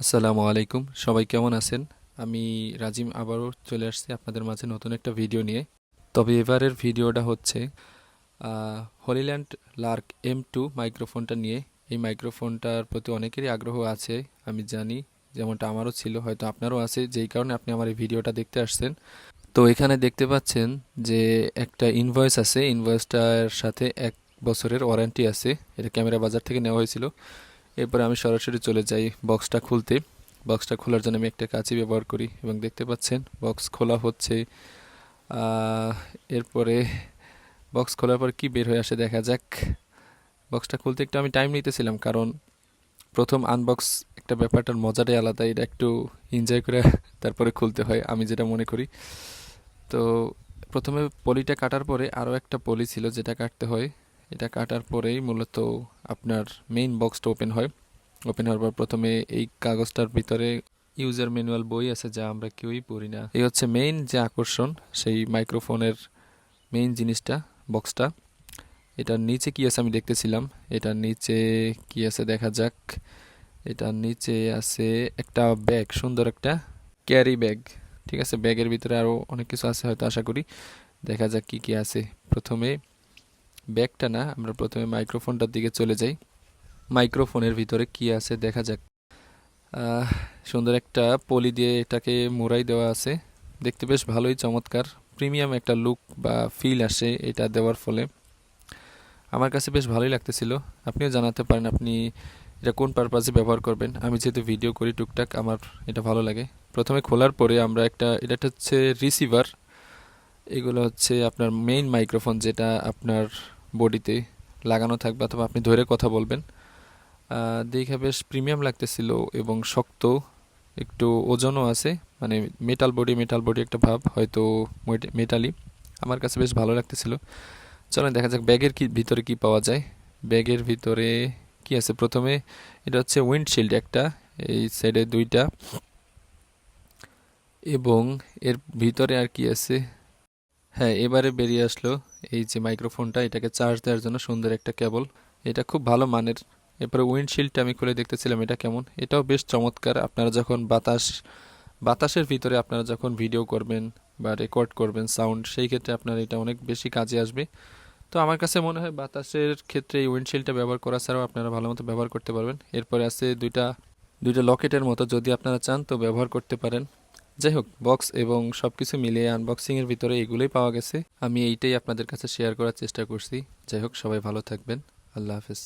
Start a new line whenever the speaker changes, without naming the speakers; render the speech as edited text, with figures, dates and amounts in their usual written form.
আসসালামু আলাইকুম, সবাই কেমন আছেন? আমি রাজিম আবারও চলে আসছি আপনাদের মাঝে নতুন একটা ভিডিও নিয়ে। তবে এবারের ভিডিওটা হচ্ছে হলিল্যান্ড লার্ক M2 মাইক্রোফোনটা নিয়ে। এই মাইক্রোফোনটার প্রতি অনেকেরই আগ্রহ আছে, আমি জানি, যেমনটা আমারও ছিল, হয়তো আপনারও আছে, যেই কারণে আপনি আমার এই ভিডিওটা দেখতে আসছেন। তো এখানে দেখতে পাচ্ছেন যে একটা ইনভয়েস আছে, ইনভয়েসটার সাথে 1 বছরের ওয়ারেন্টি আছে। এটা ক্যামেরা বাজার থেকে নেওয়া হয়েছিল। এরপরে আমি সরাসরি চলে যাই বক্সটা খুলতে। বক্সটা খোলার জন্য আমি একটা কাঁচি ব্যবহার করি এবং দেখতে পাচ্ছেন বক্স খোলা হচ্ছে। আহ, এরপরে বক্স খোলার পর কি বের হয়ে আসে দেখা যাক। বক্সটা খুলতে একটু আমি টাইম নিতেছিলাম, কারণ প্রথম আনবক্স একটা ব্যাপারটার মজাটাই আলাদা, এটা একটু এনজয় করে তারপরে খুলতে হয়, আমি যেটা মনে করি। তো প্রথমে পলিটা কাটার পরে আরও একটা পলি ছিল যেটা কাটতে হয়। এটা কাটার পরেই মূলত আপনার মেইন বক্সটা ওপেন হয়। ওপেন হওয়ার পর প্রথমে এই কাগজটার ভিতরে ইউজার ম্যানুয়াল বই আছে, যা আমরা কেউই পড়ি না। এই হচ্ছে মেইন যে আকর্ষণ, সেই মাইক্রোফোনের মেইন জিনিসটা, বক্সটা। এটার নিচে কি আছে আমি দেখতেছিলাম। এটার নিচে কি আছে দেখা যাক। এটার নিচে আছে একটা ব্যাগ, সুন্দর একটা ক্যারি ব্যাগ। ঠিক আছে, ব্যাগের ভিতরে আরও অনেক কিছু আছে হয়তো, আশা করি। দেখা যাক কি কি আছে। প্রথমে ব্যাগটা না, আমরা প্রথমে মাইক্রোফোনটার দিকে চলে যাই। মাইক্রোফোনের ভিতরে কি আছে দেখা যাক। আহ, সুন্দর একটা পলি দিয়ে এটাকে মোড়াই দেওয়া আছে। দেখতে বেশ ভালোই চমৎকার, প্রিমিয়াম একটা লুক বা ফিল আসে এটা দেওয়ার ফলে। আমার কাছে বেশ ভালোই লাগতেছিল। আপনিও জানাতে পারেন আপনি এটা কোন পারপাসে ব্যবহার করবেন। আমি যেহেতু ভিডিও করি টুকটাক, আমার এটা ভালো লাগে। প্রথমে খোলার পরে আমরা এটা একটা হচ্ছে রিসিভার। এগুলো হচ্ছে আপনার মেইন মাইক্রোফোন, যেটা আপনার বডিতে লাগানো থাকবে অথবা আপনি ধরে কথা বলবেন। দেখে বেশ প্রিমিয়াম লাগতেছিল এবং শক্ত, একটু ওজনও আছে। মানে মেটাল বডি একটা ভাব, হয়তো মেটালি। আমার কাছে বেশ ভালো লাগতেছিল। চলেন দেখা যাক ব্যাগের ভিতরে কি পাওয়া যায়। ব্যাগের ভিতরে কি আছে প্রথমে। এটা হচ্ছে উইন্ডশিল্ড একটা, এই সাইডে দুইটা। এবং এর ভিতরে আর কি আছে। হ্যাঁ, এবারে বেরিয়ে আসলো এই যে মাইক্রোফোনটা, এটাকে চার্জ দেওয়ার জন্য সুন্দর একটা কেবল। এটা খুব ভালো মানের। এরপরে উইন্ডশিল্ডটা আমি খুলে দেখতেছিলাম এটা কেমন। এটাও বেশ চমৎকার। আপনারা যখন বাতাসের ভিতরে আপনারা যখন ভিডিও করবেন বা রেকর্ড করবেন সাউন্ড, সেই ক্ষেত্রে আপনার এটা অনেক বেশি কাজে আসবে। তো আমার কাছে মনে হয় বাতাসের ক্ষেত্রে এই উইন্ডশিল্ডটা ব্যবহার করা ছাড়াও আপনারা ভালো মতো ব্যবহার করতে পারবেন। এরপরে আছে দুইটা দুইটা লকেটের মতো, যদি আপনারা চান তো ব্যবহার করতে পারেন। যাই হোক, বক্স এবং সব কিছু মিলিয়ে আনবক্সিংয়ের ভিতরে এগুলোই পাওয়া গেছে। আমি এইটাই আপনাদের কাছে শেয়ার করার চেষ্টা করছি। যাই হোক, সবাই ভালো থাকবেন। আল্লাহ হাফেজ।